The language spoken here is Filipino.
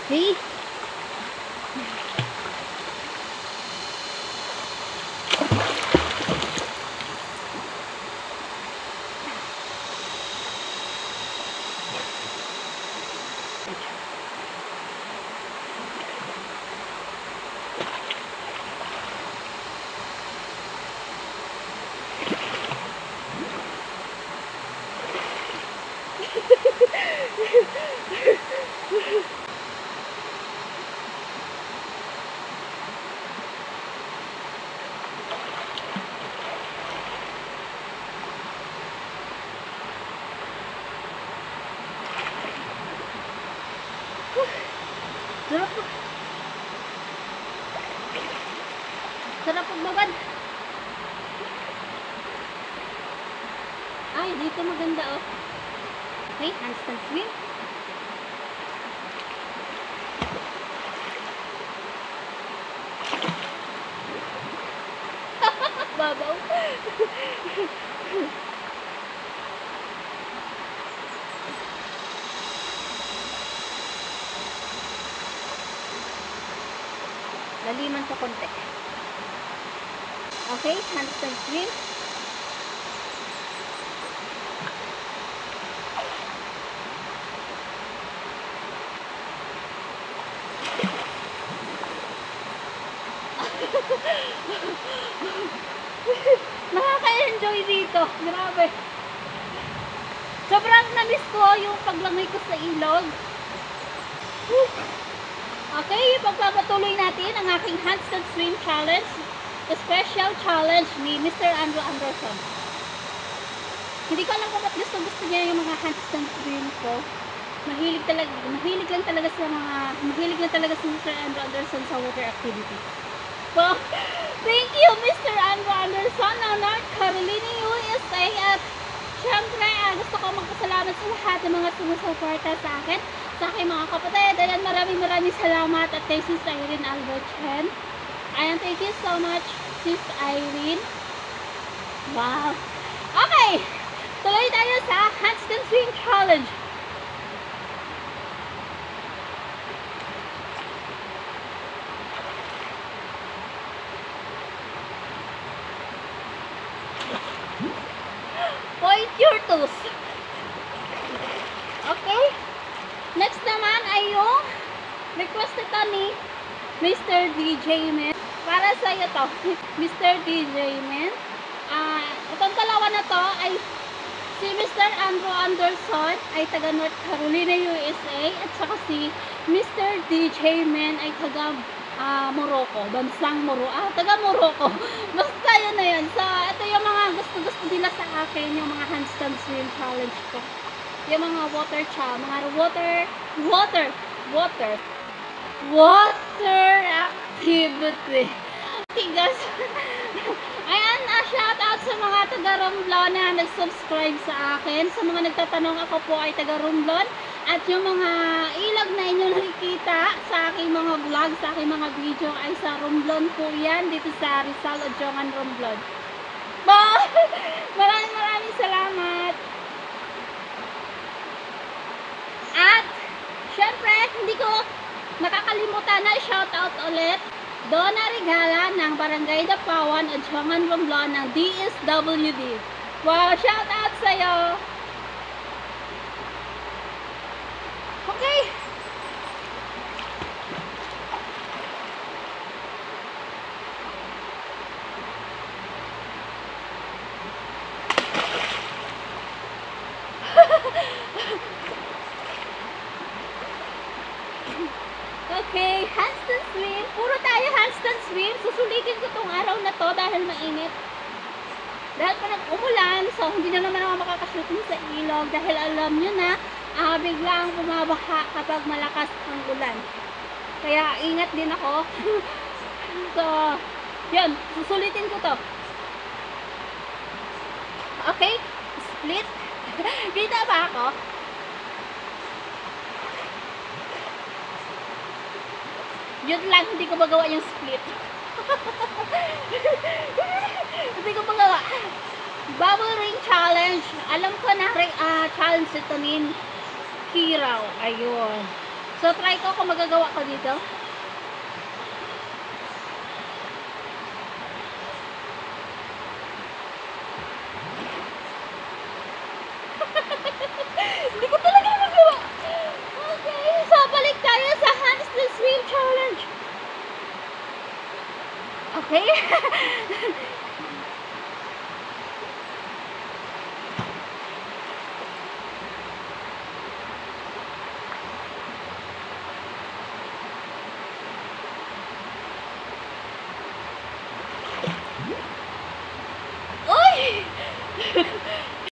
Okay. Sarap magbabad. Ay, dito maganda oh. Okay, handstand swim. Babaw. Laliman sa konti. Okay, handstand swim. Nakaka-enjoy dito. Grabe. Sobrang na-miss ko yung paglangoy ko sa ilog. Okay, pagpapatuloy natin ang aking handstand swim challenge. The special challenge ni Mr. Andrew Anderson. Hindi ko alam kung ba't gusto niya yung mga handstand swim ko. Mahilig lang talaga si Mr. Andrew Anderson sa water activity. So, thank you Mr. Andrew Anderson ng North Carolina, USA. At syempre, gusto ko magpasalamat sa lahat ng mga sumusuporta sa akin, sa aking mga kapatid. Ayan, maraming salamat at kay Sis Irene Alberchen. Ayan, thank you so much, Sis Irene. Wow. Okay, tuloy tayo sa handstand swim challenge. Point your toes. Okay. Next naman ay yung request ito ni Mr. DJ Men. Para sa iyo to, Mr. DJ Men. Itong dalawa na to ay si Mr. Andrew Anderson ay taga North Carolina, USA. At saka si Mr. DJ Men ay taga Morocco, bansang taga Morocco. Basta yun na yun. So, ito yung mga gusto nila sa akin, yung mga handstand swim challenge ko. Yung mga water activity. Okay guys. Ayan, shout out sa mga taga Romblon na nag-subscribe sa akin. Sa mga nagtatanong, ako po ay taga Romblon. At yung mga ilog na inyo nakikita sa aking mga vlog, sa aking mga video ay sa Romblon po yan, dito sa Rizal, Ojongan, Romblon. Maraming salamat. At syempre, hindi ko nakakalimutan na shoutout ulit Donna Regala ng Barangay Dapawan, Ojongan, Romblon ng DSWD. Wow, shoutout sa'yo. Okay. Okay, handstand swim. Puro tayo handstand swim. Susulitin ko tong araw na to dahil mainit. Dahil pa nag-umulan, so hindi na naman ako makakashooting sa ilog dahil alam nyo na biglang bumabaha kapag malakas ang ulan. Kaya ingat din ako. So, yun, susulitin ko to. Okay, split. Kita ba ako? Yun lang, hindi ko magawa yung split. Hindi ko magawa. Bubble ring challenge. Alam ko na challenge ito ni Kiraw. Ayun. So, So, try ko kung magagawa ko dito. Hindi ko talaga magawa. Okay, so balik tayo sa handstand swim challenge. Okay?